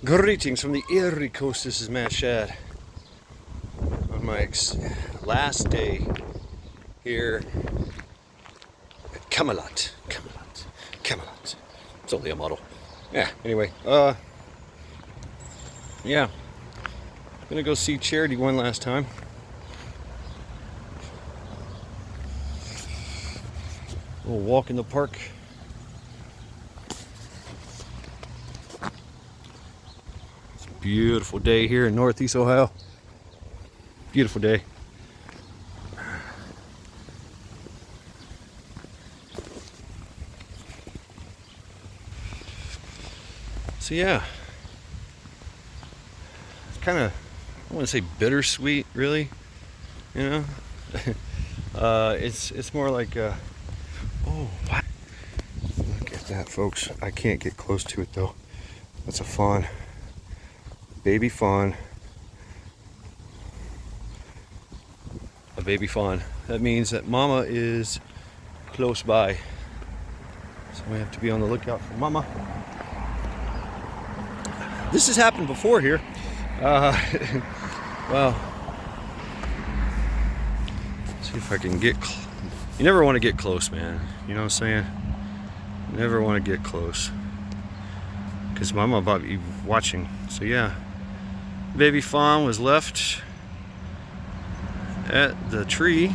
Greetings from the Erie Coast. This is Matt Shad on my last day here at Camelot. It's only a model. Yeah. Anyway, yeah. Gonna go see Charity one last time. A little walk in the park. Beautiful day here in Northeast Ohio. Beautiful day. So yeah, it's kind of, I want to say bittersweet, really. You know, it's more like oh, what? Look at that, folks. I can't get close to it though. That's a fawn. Baby fawn. A baby fawn. That means that mama is close by. So we have to be on the lookout for mama. This has happened before here. Well, see if I can get you never want to get close, man. You know what I'm saying? You never want to get close. Because mama might be watching. So yeah. Baby fawn was left at the tree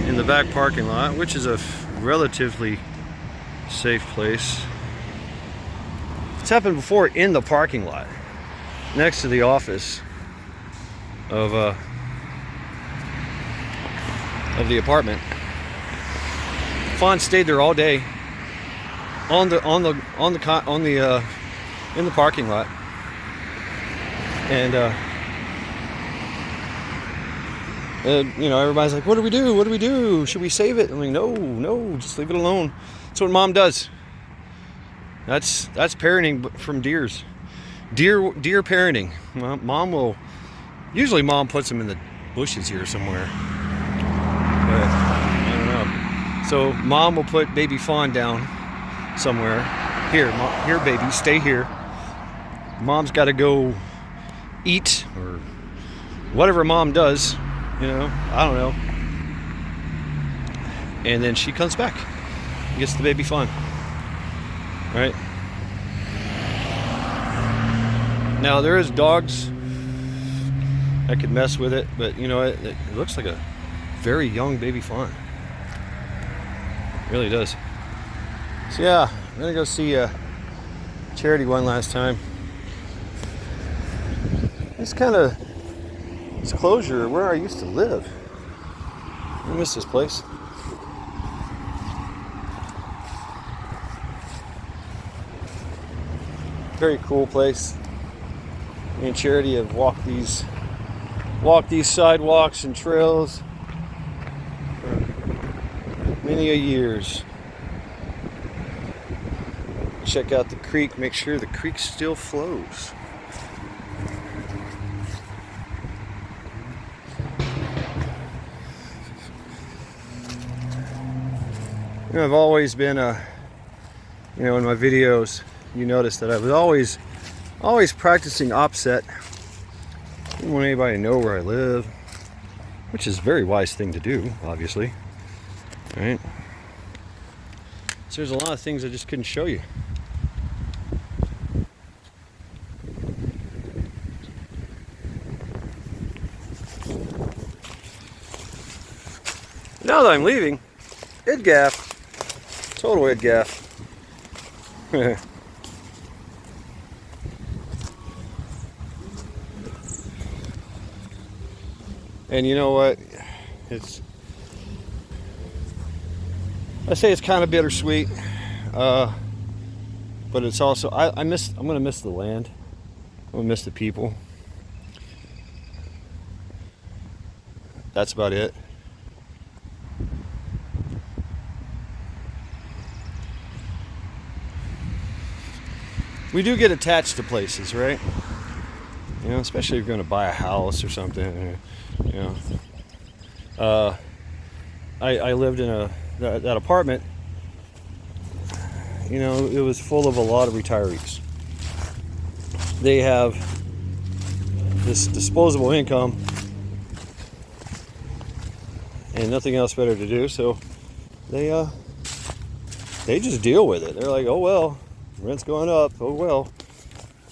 in the back parking lot, which is a relatively safe place. It's happened before in the parking lot next to the office of the apartment. Fawn stayed there all day in the parking lot. And you know, everybody's like, what do we do? What do we do? Should we save it? I'm like, no, just leave it alone. That's what mom does. That's parenting from deers. Deer parenting. Mom will, usually mom puts them in the bushes here somewhere. But I don't know. So mom will put baby fawn down somewhere. Here, baby, stay here. Mom's got to go eat or whatever mom does, you know, I don't know. And then she comes back and gets the baby fawn. Right? Now there is dogs that could mess with it, but you know, it looks like a very young baby fawn. It really does. So yeah, I'm gonna go see Charity one last time. It's kind of, it's closure where I used to live. I miss this place. Very cool place. Me and Charity have walked these sidewalks and trails for many a years. Check out the creek, make sure the creek still flows. You know, I've always been you know, in my videos, you notice that I was always practicing offset. Didn't want anybody to know where I live, which is a very wise thing to do, obviously. Right? So there's a lot of things I just couldn't show you. Now that I'm leaving, gaff. Total head gaff. And you know what? I say it's kind of bittersweet, but it's also I'm gonna miss the land. I'm gonna miss the people. That's about it. We do get attached to places, right? You know, especially if you're going to buy a house or something. You know, I lived in that apartment. You know, it was full of a lot of retirees. they have this disposable income and nothing else better to do, so they just deal with it. They're like, oh well, rent's going up, oh well,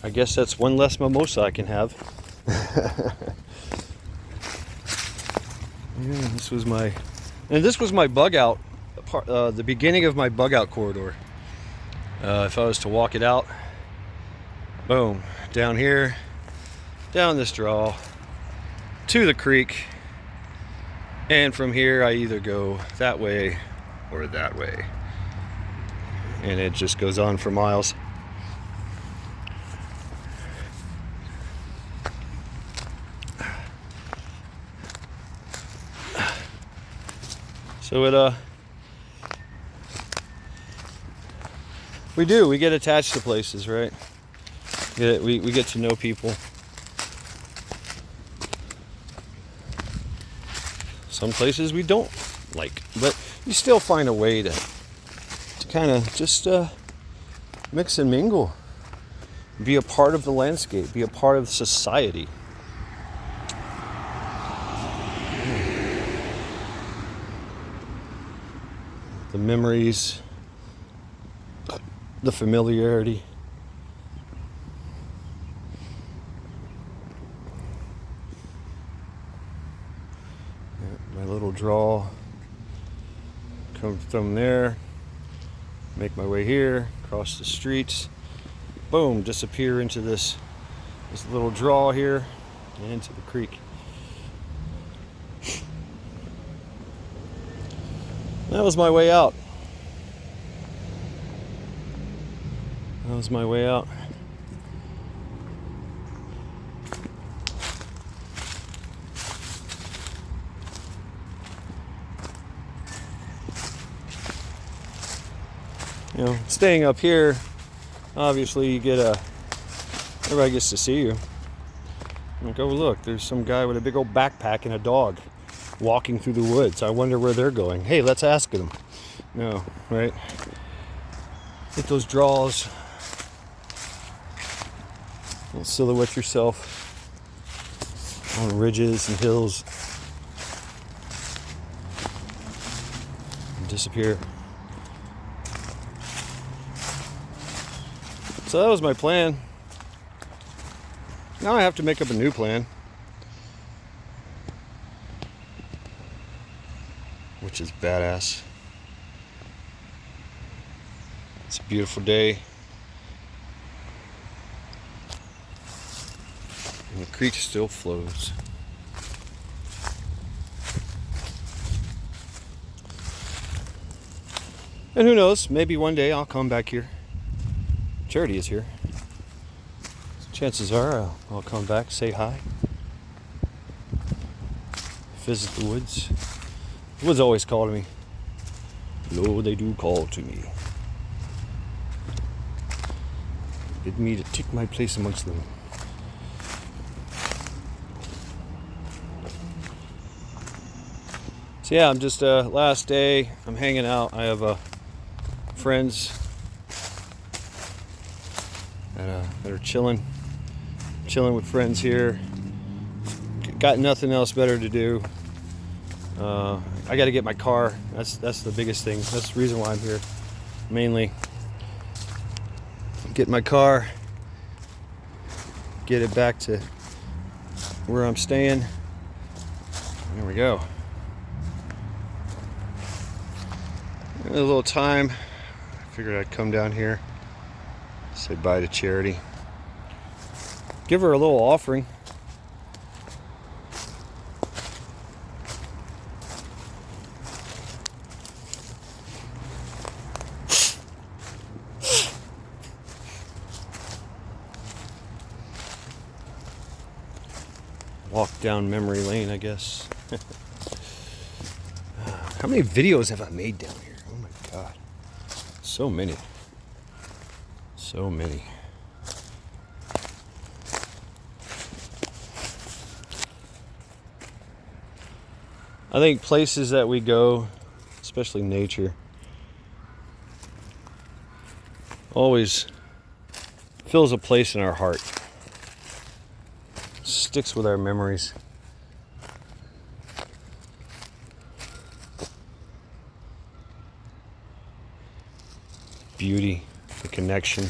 I guess that's one less mimosa I can have. Yeah, this was my bug out part, the beginning of my bug out corridor. If I was to walk it out, boom, down here, down this draw to the creek, and from here I either go that way or that way, and it just goes on for miles. So we get attached to places, right? We get to know people. Some places we don't like, but you still find a way to kind of just mix and mingle, be a part of the landscape, be a part of society. The memories, the familiarity. My little draw, come from there, make my way here, cross the streets, boom, disappear into this little draw here and into the creek. That was my way out. That was my way out. You know, staying up here, obviously you get everybody gets to see you. Like, oh look, there's some guy with a big old backpack and a dog walking through the woods. I wonder where they're going. Hey, let's ask them. No, right? Get those draws. You'll silhouette yourself on ridges and hills and disappear. So that was my plan. Now I have to make up a new plan, which is badass. It's a beautiful day. And the creek still flows. And who knows, maybe one day I'll come back here. Charity is here. So chances are I'll come back, say hi, visit the woods. The woods always call to me. No, they do call to me. Bid me to take my place amongst them. So yeah, I'm just last day. I'm hanging out. I have friends that are chilling with friends here. Got nothing else better to do. I got to get my car. That's the biggest thing. That's the reason why I'm here, mainly. Get my car, get it back to where I'm staying. There we go. A little time. I figured I'd come down here, say bye to Charity, give her a little offering. Walk down memory lane, I guess. How many videos have I made down here? Oh my God. So many. So many. I think places that we go, especially nature, always fills a place in our heart. sticks with our memories. Beauty, the connection.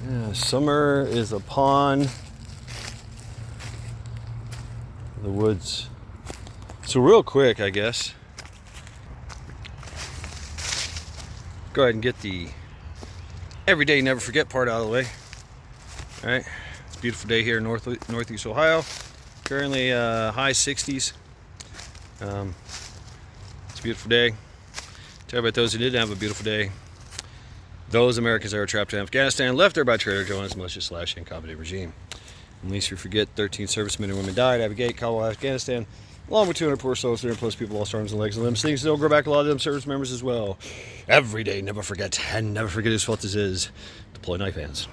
Yeah, summer is upon the woods. So real quick, I guess, go ahead and get the everyday never forget part out of the way. All right, it's a beautiful day here in Northeast Ohio. Currently high 60s. It's a beautiful day. Tell about those who didn't have a beautiful day. Those Americans that were trapped in Afghanistan, left there by Trader Joe's malicious / incompetent regime. And least you forget, 13 servicemen and women died at Abu Ghait, Kabul, Afghanistan, along with 200 poor souls, 300 plus people lost arms and legs and limbs. Things still grow back a lot of them service members as well. Every day, never forget, and never forget whose fault this is. Deploy knife hands.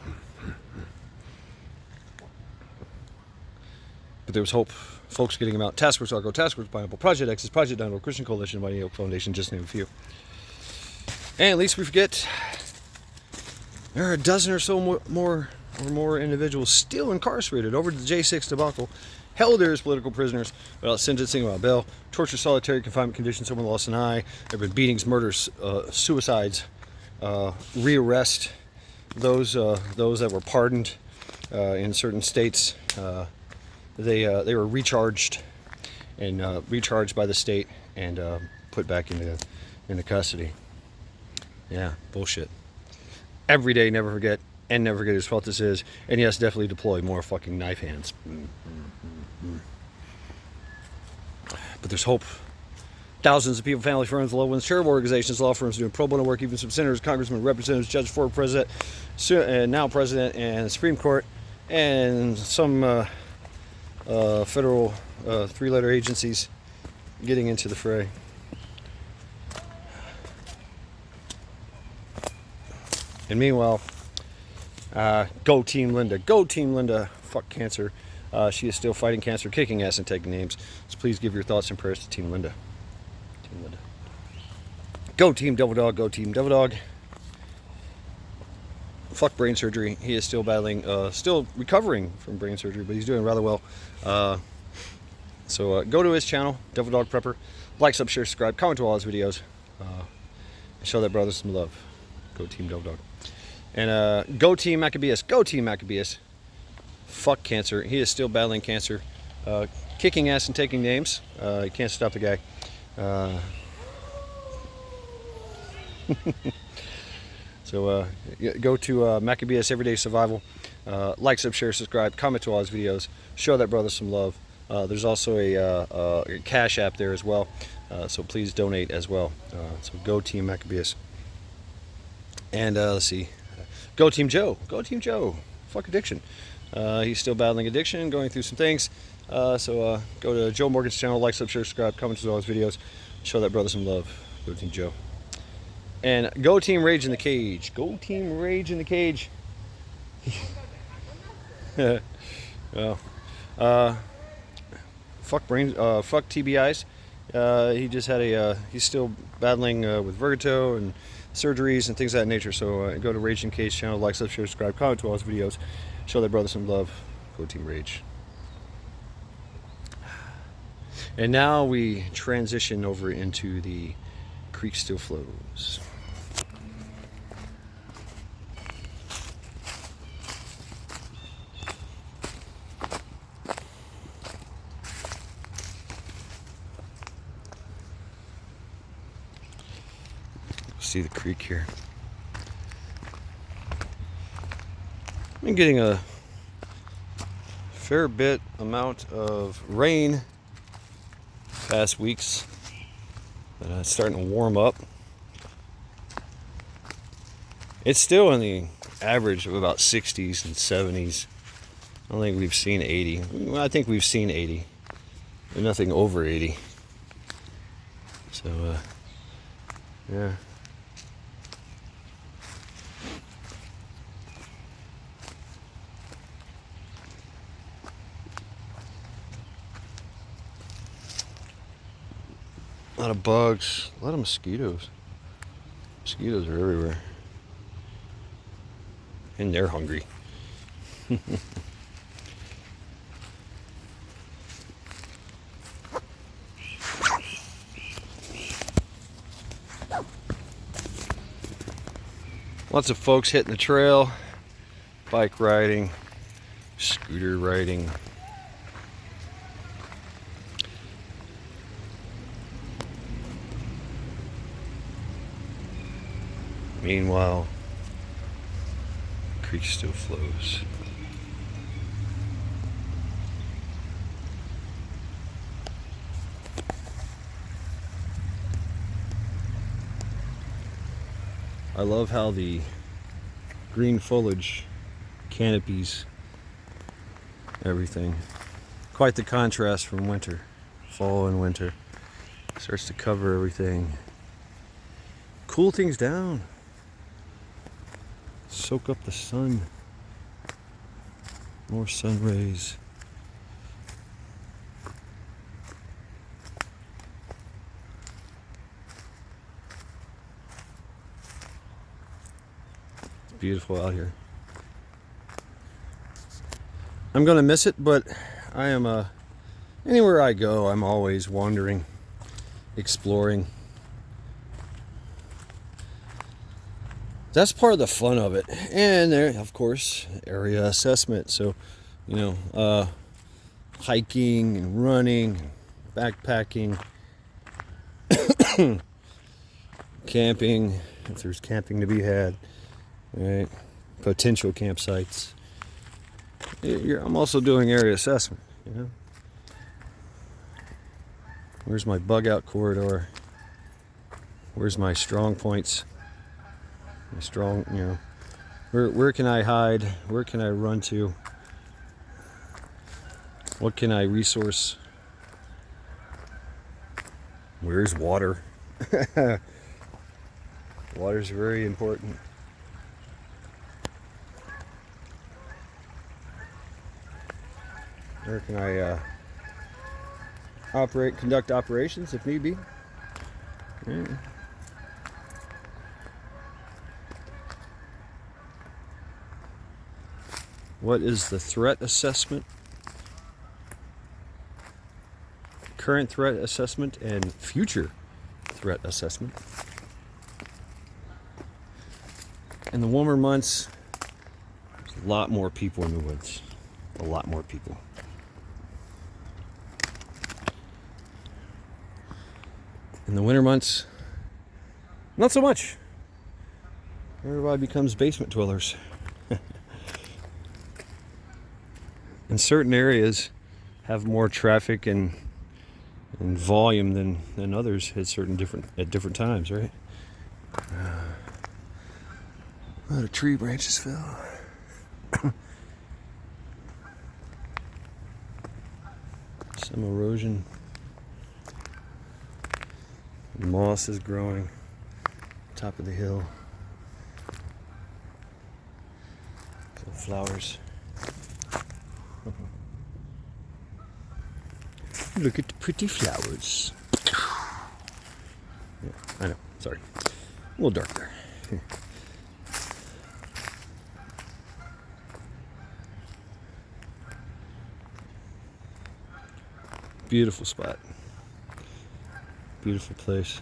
But there was hope. Folks getting them out. Task Force Argo, Task Force Pineapple, Project X's, Project Dynamo, Christian Coalition, Mighty Oak Foundation, just to name a few. And at least we forget, there are a dozen or so more individuals still incarcerated over the J6 debacle, held there as political prisoners without sentencing, without bail, torture, solitary confinement conditions, someone lost an eye. There have been beatings, murders, suicides, rearrest. Those that were pardoned in certain states, they were recharged by the state and put back into custody. Yeah, bullshit. Every day, never forget, and never forget whose fault this is. And yes, definitely deploy more fucking knife hands. But there's hope. Thousands of people, family, friends, loved ones, charitable organizations, law firms doing pro bono work, even some senators, congressmen, representatives, judges, former president, and now president, and the Supreme Court, and some federal three-letter agencies getting into the fray. And meanwhile, go Team Linda. Go Team Linda. Fuck cancer. She is still fighting cancer, kicking ass and taking names. So please give your thoughts and prayers to Team Linda. Team Linda. Go Team Devil Dog. Go Team Devil Dog. Fuck brain surgery. He is still battling, still recovering from brain surgery, but he's doing rather well. So go to his channel, Devil Dog Prepper. Like, sub, share, subscribe, comment to all his videos. And show that brother some love. Go Team Devil Dog. And go Team Maccabeus. Go Team Maccabeus. Fuck cancer. He is still battling cancer. Kicking ass and taking names. You can't stop the guy. So go to Maccabeus Everyday Survival. Like, sub, share, subscribe, comment to all his videos. Show that brother some love. There's also a Cash App there as well. So please donate as well. So go Team Maccabeus. And let's see. Go Team Joe. Go Team Joe. Fuck addiction. He's still battling addiction, going through some things. So go to Joe Morgan's channel, like, sub, share, subscribe, comment to all his videos. Show that brother some love. Go Team Joe. And go Team Rage in the Cage. Go Team Rage in the Cage. Well, fuck TBIs. He just had he's still battling with vertigo and surgeries and things of that nature. So go to Rage in the Cage channel, like, sub, share, subscribe, comment to all his videos. Show that brother some love. Go Team Rage. And now we transition over into the Creek Still Flows. See the creek here. I've been getting a fair bit amount of rain past weeks. It's starting to warm up. It's still in the average of about 60s and 70s. I don't think we've seen 80. Well, I think we've seen 80. But nothing over 80. So, yeah. A lot of bugs, a lot of mosquitoes. Mosquitoes are everywhere. And they're hungry. Lots of folks hitting the trail, bike riding, scooter riding. Meanwhile, the creek still flows. I love how the green foliage canopies everything. Quite the contrast from winter, fall and winter. Starts to cover everything. Cool things down. Soak up the sun. More sun rays. It's beautiful out here. I'm gonna miss it, but I am anywhere I go, I'm always wandering, exploring. That's part of the fun of it. And there, of course, area assessment. So, you know, hiking and running, backpacking, camping, if there's camping to be had, right? Potential campsites. I'm also doing area assessment, you know. Where's my bug out corridor? Where's my strong points? My strong, you know, where can I hide? Where can I run to? What can I resource? Where's water? Water's very important. Where can I conduct operations if need be? Yeah. What is the threat assessment? Current threat assessment and future threat assessment. In the warmer months, there's a lot more people in the woods. A lot more people. In the winter months, not so much. Everybody becomes basement dwellers. And certain areas have more traffic and volume than others at different times, right? A lot of tree branches fell. Some erosion. Moss is growing top of the hill. Some flowers. Look at the pretty flowers. Yeah, I know, sorry. A little dark there. Beautiful spot. Beautiful place.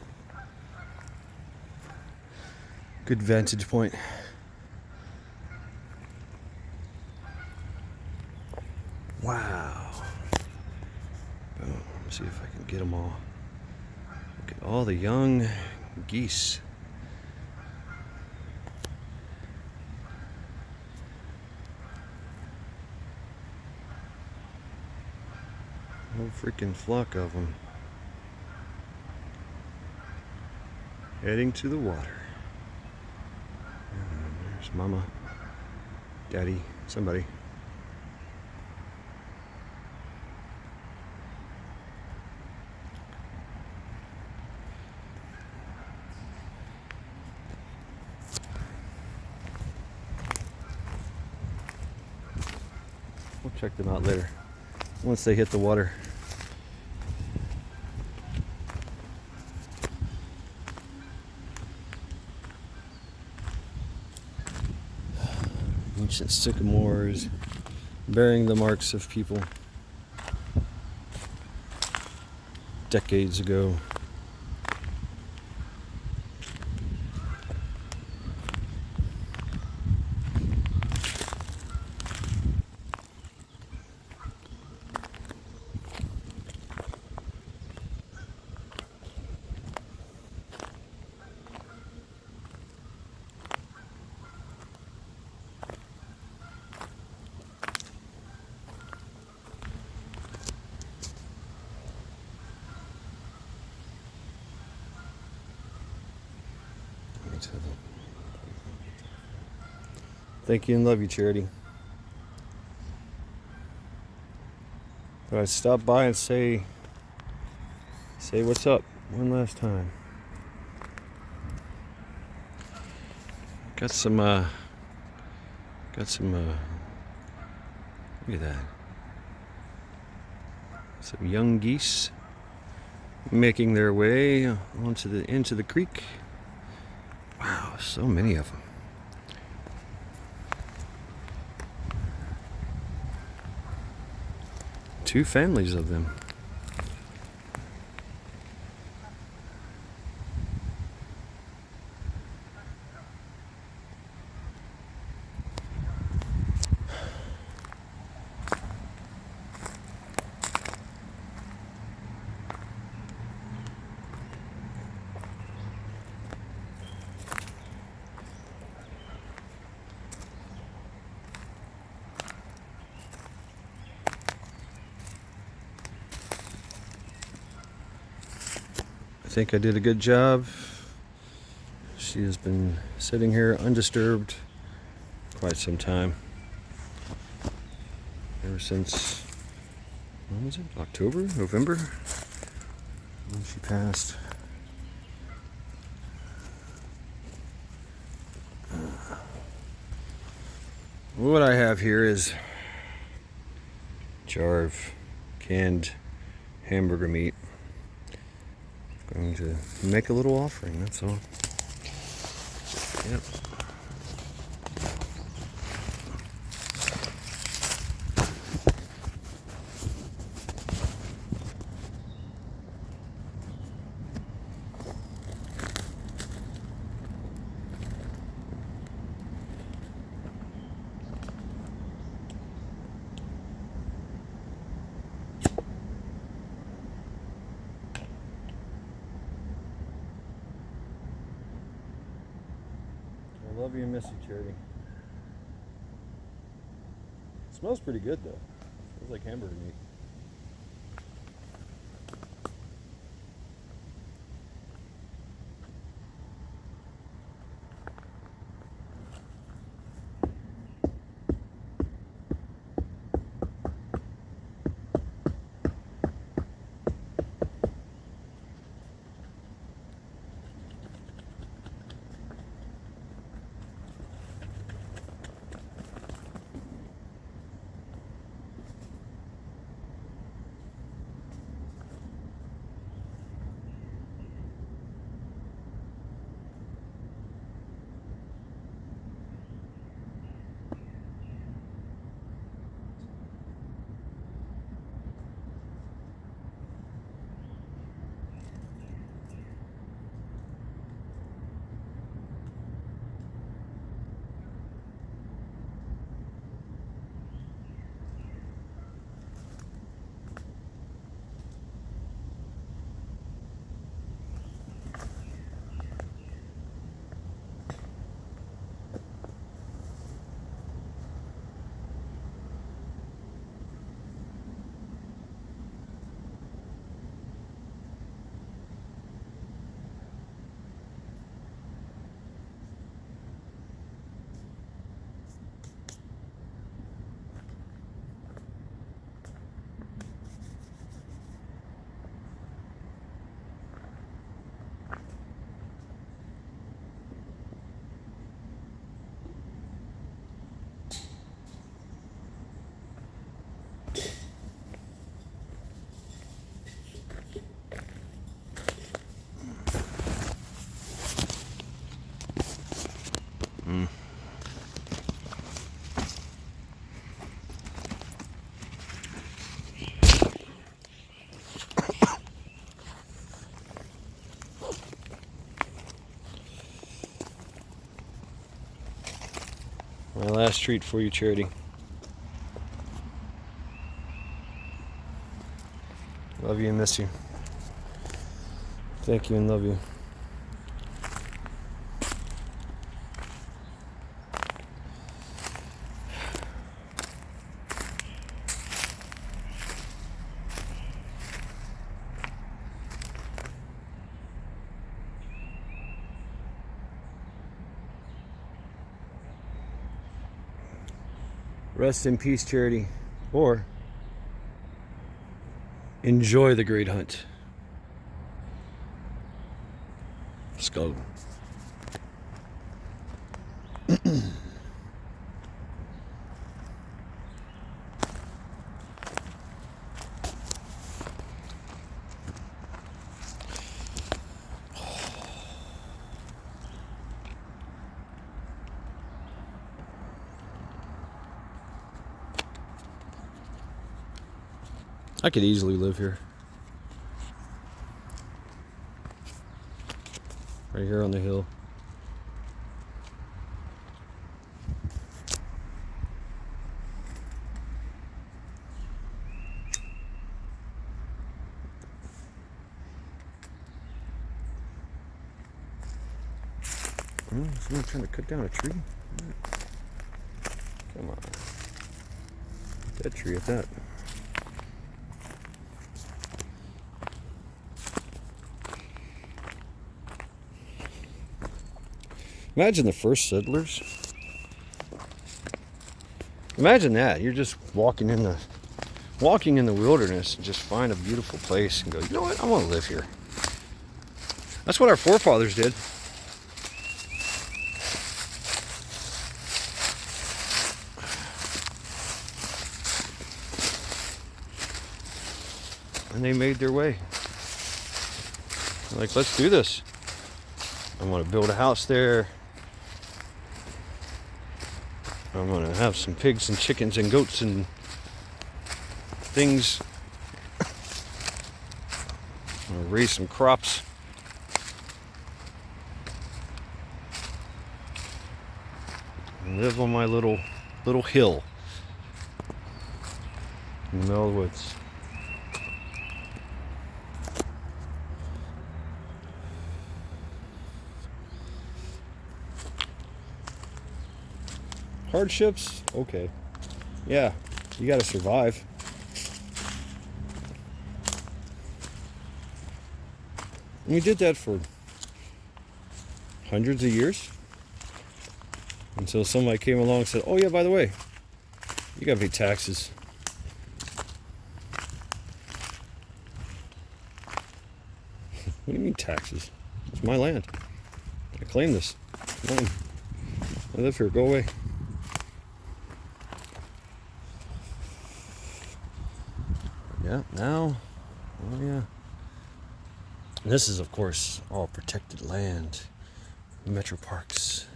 Good vantage point. Wow. Let's see if I can get them all. Look at all the young geese. A whole freaking flock of them. Heading to the water. And there's Mama, Daddy, somebody. We'll check them out later, once they hit the water. ancient sycamores bearing the marks of people decades ago. Thank you and love you, Charity. But I stopped by and say what's up one last time. Got some look at that. Some young geese making their way into the creek. Wow, so many of them. Two families of them. I think I did a good job. She has been sitting here undisturbed quite some time. Ever since, when was it? October? November? When she passed. What I have here is a jar of canned hamburger meat. Going to make a little offering, that's all. Yep. I love you and miss you, Charity. It smells pretty good though. It smells like hamburger meat. My last treat for you, Charity. Love you and miss you. Thank you and love you. Rest in peace, Charity. Or enjoy the great hunt. Let's go. I could easily live here. Right here on the hill. Someone trying to cut down a tree? Come on. Dead tree at that. Imagine the first settlers. Imagine that. You're just walking in the wilderness and just find a beautiful place and go, you know what? I want to live here. That's what our forefathers did. And they made their way. They're like, let's do this. I'm going to build a house there. I'm going to have some pigs and chickens and goats and things. I'm going to raise some crops. And live on my little hill in the middle of the woods. Hardships? Okay. Yeah, you gotta survive. And we did that for hundreds of years. Until somebody came along and said, oh yeah, by the way, you gotta pay taxes. What do you mean taxes? It's my land. I claim this. Come on. I live here, go away. Yeah, now, oh yeah. This is, of course, all protected land, metro parks.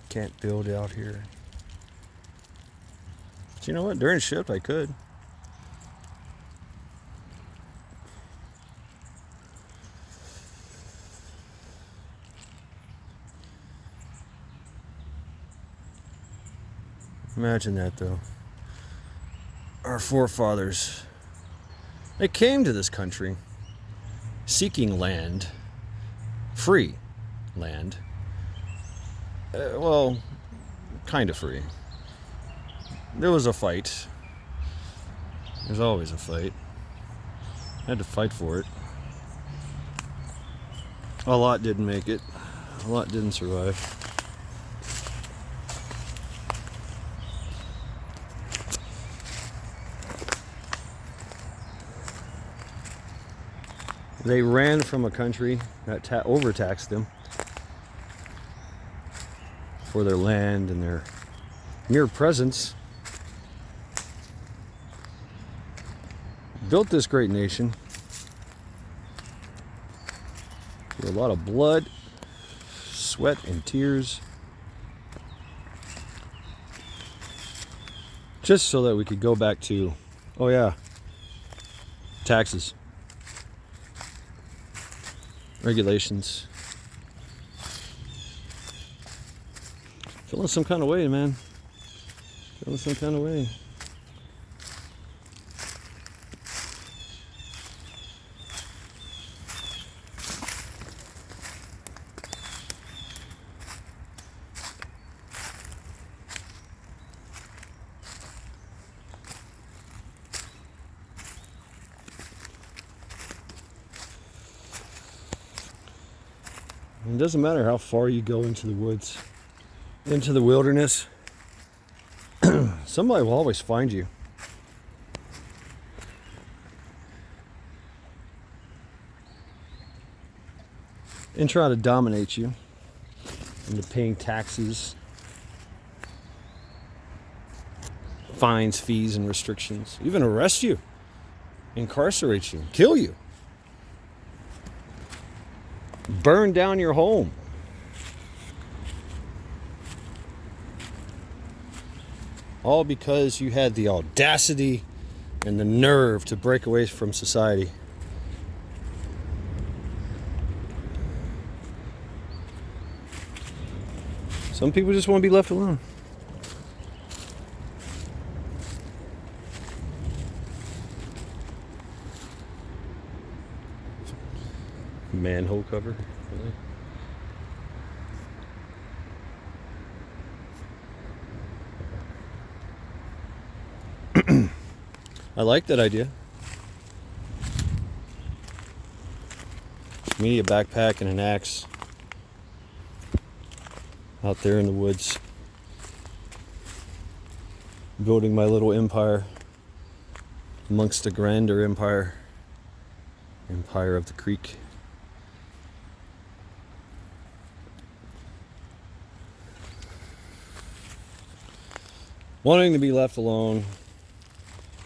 Can't build out here. But you know what? During shift, I could. Imagine that, though. Our forefathers, they came to this country seeking land, free land. Well, kind of free. There was a fight. There's always a fight. I had to fight for it. A lot didn't make it. A lot didn't survive. They ran from a country that overtaxed them for their land and their mere presence. Built this great nation through a lot of blood, sweat, and tears, just so that we could go back to, oh yeah, taxes, regulations. Feeling some kind of way, man. Feeling some kind of way. It doesn't matter how far you go into the woods, into the wilderness, somebody will always find you. And try to dominate you into paying taxes, fines, fees, and restrictions. Even arrest you, incarcerate you, kill you. Burn down your home. All because you had the audacity and the nerve to break away from society. Some people just want to be left alone. Manhole cover, really? I like that idea. Me, a backpack and an axe out there in the woods, building my little empire amongst a grander empire of the creek. Wanting to be left alone,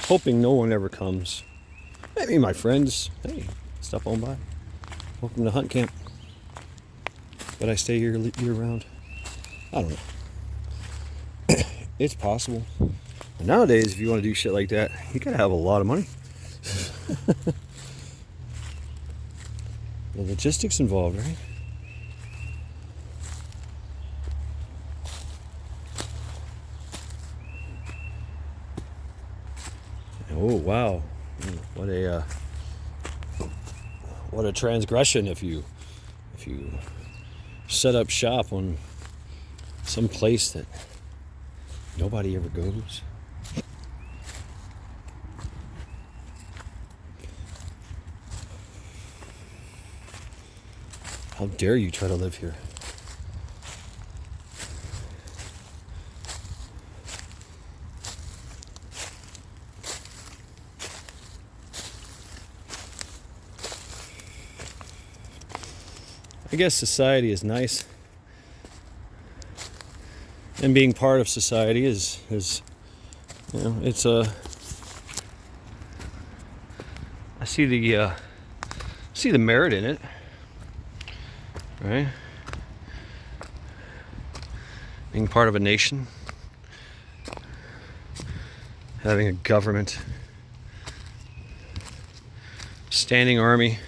hoping no one ever comes. Maybe my friends, hey, stop on by. Welcome to hunt camp. But I stay here year round. I don't know. It's possible. And nowadays, if you want to do shit like that, you gotta have a lot of money. The logistics involved, right? Oh wow, what a transgression if you set up shop on some place that nobody ever goes. How dare you try to live here? I guess society is nice, and being part of society is you know, it's a. I see the merit in it, right? Being part of a nation, having a government, standing army,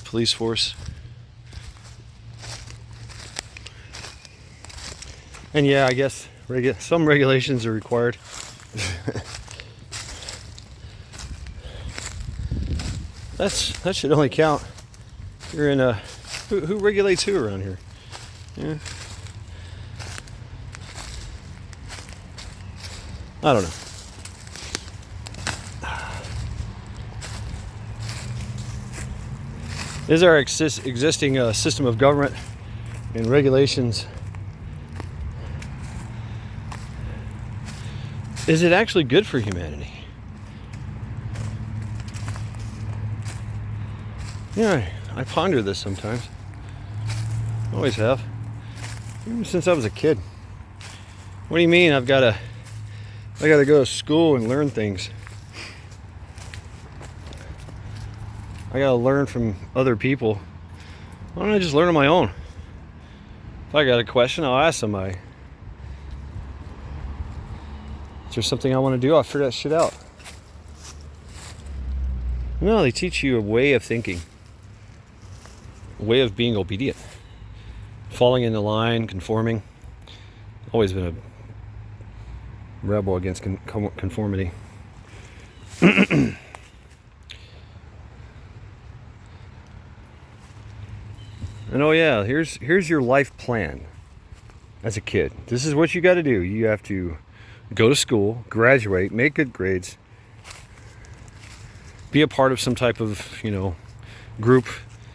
police force. And yeah, I guess some regulations are required. That should only count. You're in a who regulates who around here? Yeah. I don't know. Is our existing system of government and regulations, is it actually good for humanity? Yeah, I ponder this sometimes. Always have. Even since I was a kid. What do you mean I gotta go to school and learn things? I gotta learn from other people. Why don't I just learn on my own? If I got a question, I'll ask somebody. Is there something I want to do? I'll figure that shit out. No, they teach you a way of thinking, a way of being obedient, falling into line, conforming. Always been a rebel against conformity. And oh yeah, here's your life plan as a kid. This is what you got to do. You have to go to school, graduate, make good grades, be a part of some type of, group,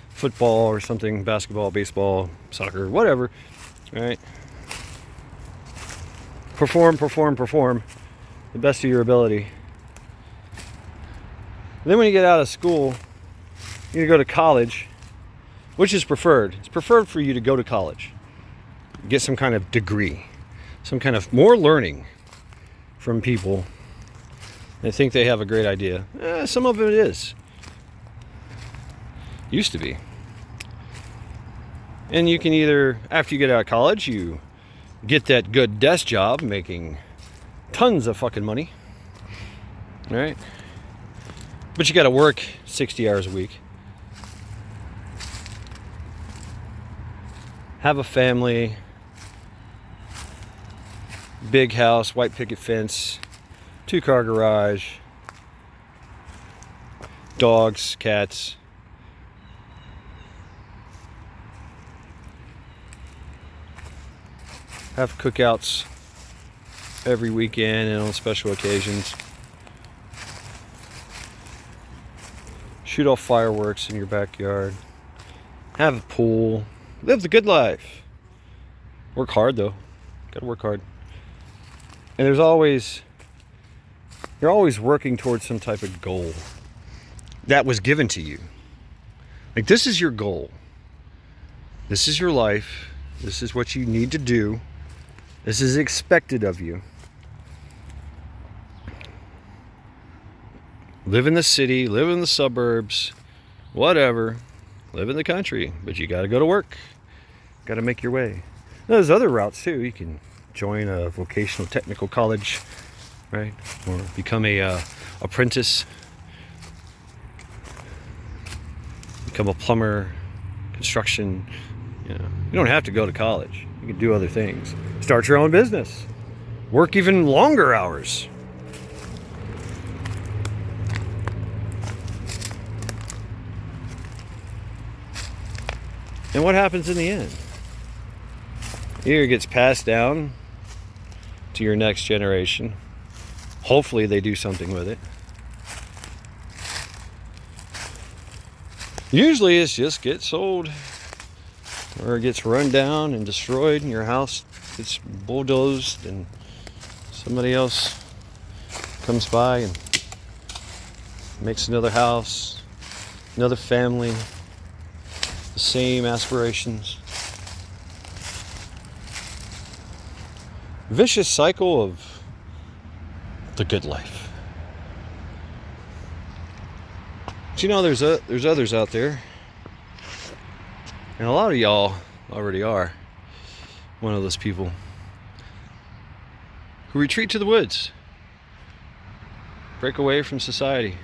football or something, basketball, baseball, soccer, whatever, right? Perform the best of your ability. And then when you get out of school, you go to college, which is preferred. It's preferred for you to go to college, get some kind of degree, some kind of more learning from people. They think they have a great idea. Some of it is. Used to be. And you can either, after you get out of college, you get that good desk job making tons of fucking money. Right? But you got to work 60 hours a week. Have a family. Big house, white picket fence. 2-car garage, dogs, cats. Have cookouts every weekend and on special occasions. Shoot off fireworks in your backyard. Have a pool. Live the good life. Work hard though. Gotta work hard. And you're always working towards some type of goal that was given to you. Like, this is your goal. This is your life. This is what you need to do. This is expected of you. Live in the city, live in the suburbs, whatever. Live in the country, but you got to go to work. Got to make your way. Now, there's other routes too. You can join a vocational technical college, right? Or become a apprentice. Become a plumber, construction. You don't have to go to college. You can do other things. Start your own business. Work even longer hours. And what happens in the end? Either gets passed down to your next generation. Hopefully they do something with it. Usually it just gets sold, or it gets run down and destroyed, and your house gets bulldozed, and somebody else comes by and makes another house, another family, the same aspirations. Vicious cycle of the good life. But there's others out there, and a lot of y'all already are one of those people who retreat to the woods, break away from society,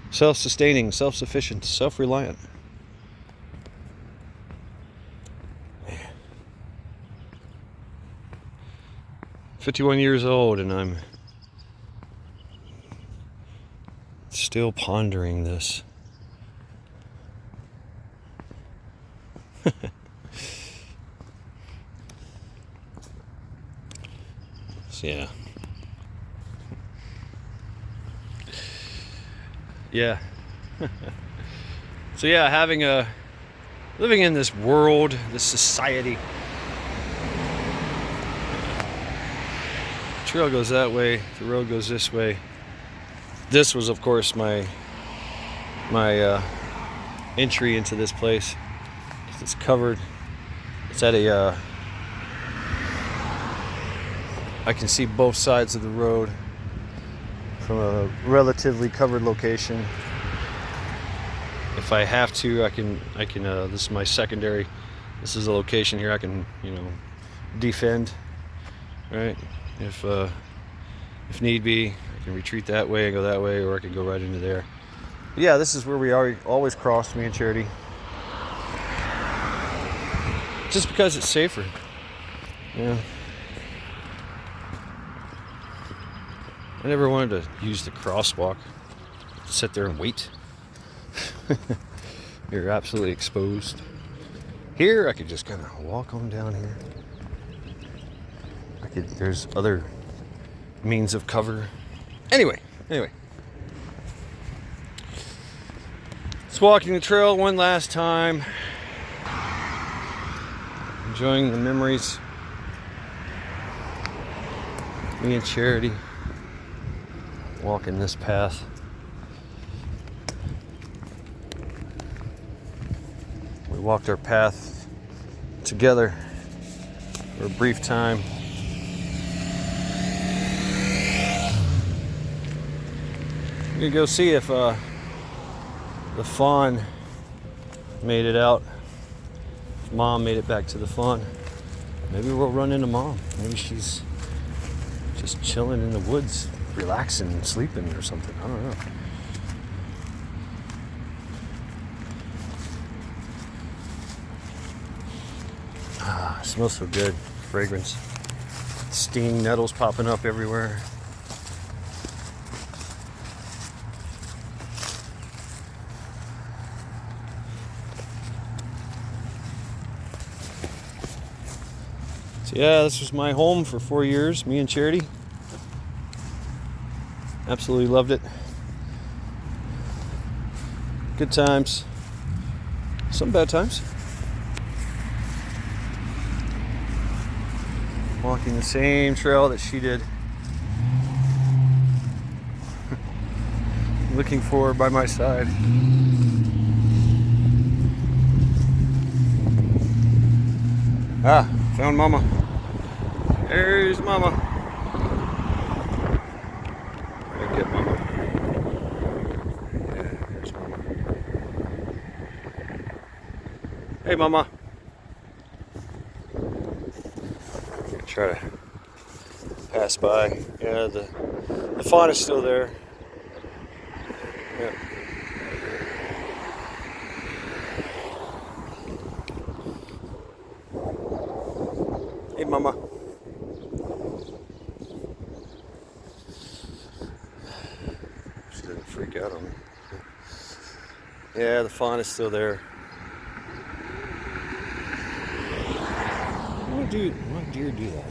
self-sustaining, self-sufficient, self-reliant. 51 years old, and I'm still pondering this. So, yeah. So living in this world, this society. The trail goes that way, the road goes this way. This was, of course, my entry into this place. It's covered. It's at I can see both sides of the road from a relatively covered location. If I have to, I can. This is my secondary. This is a location here I can, defend. Right? If need be, I can retreat that way and go that way, or I could go right into there. But yeah, this is where we always crossed, me and Charity. Just because it's safer. Yeah. I never wanted to use the crosswalk, to sit there and wait. You're absolutely exposed. Here, I could just kind of walk on down here. There's other means of cover. Anyway. Just walking the trail one last time. Enjoying the memories. Me and Charity walking this path. We walked our path together for a brief time. We're gonna go see if the fawn made it out. If Mom made it back to the fawn. Maybe we'll run into Mom. Maybe she's just chilling in the woods, relaxing and sleeping or something. I don't know. Ah, it smells so good. Fragrance. Stinging nettles popping up everywhere. So yeah, this was my home for 4 years, me and Charity. Absolutely loved it. Good times. Some bad times. Walking the same trail that she did. Looking for her by my side. Ah, found Mama. There's Mama. Where'd I get Mama? Yeah, there's Mama. Hey, Mama. Try to pass by. Yeah, the fawn is still there. Yeah. Hey, Mama. She didn't freak out on me. Yeah, the fawn is still there. Why deer do that?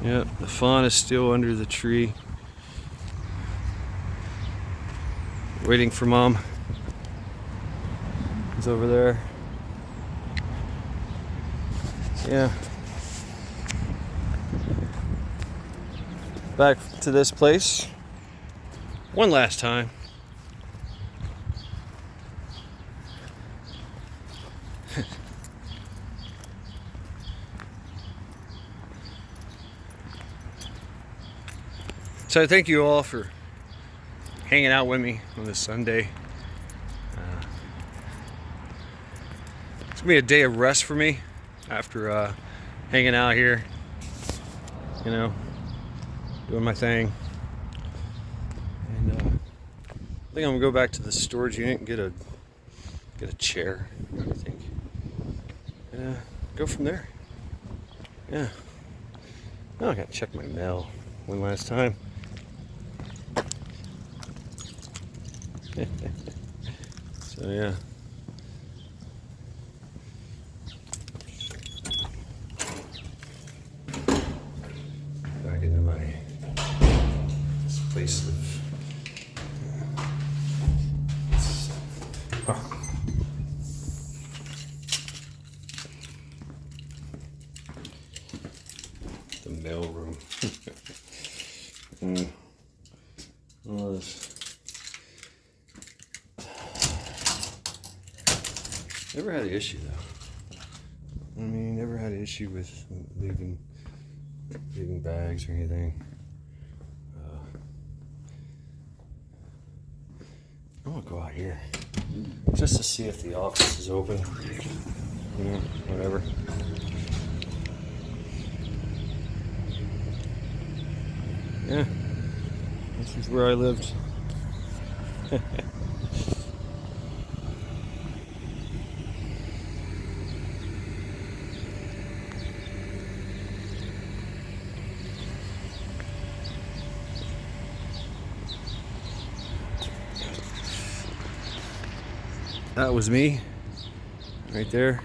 Yep, the fawn is still under the tree, waiting for Mom. He's over there. Yeah. Back to this place one last time. So thank you all for hanging out with me on this Sunday. It's gonna be a day of rest for me after hanging out here, you know, doing my thing. And I think I'm gonna go back to the storage unit and get a chair, I think. And go from there. Yeah. Now I gotta check my mail one last time. So yeah. Back into this place of the mail room. All this. Never had an issue though. I mean, never had an issue with leaving bags or anything. I'm gonna go out here just to see if the office is open. Whatever. Yeah, this is where I lived. That was me, right there.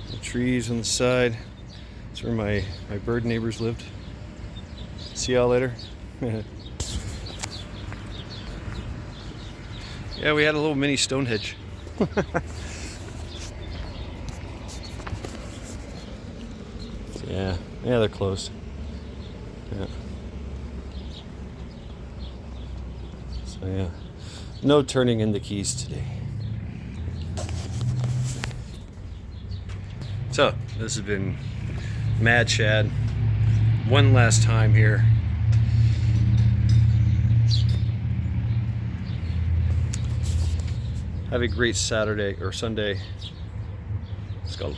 The trees on the side. That's where my bird neighbors lived. See y'all later. Yeah, we had a little mini Stonehenge. Yeah, they're closed. Yeah. So yeah, no turning in the keys today. So this has been Mad Chad. One last time here. Have a great Saturday or Sunday. Let's go.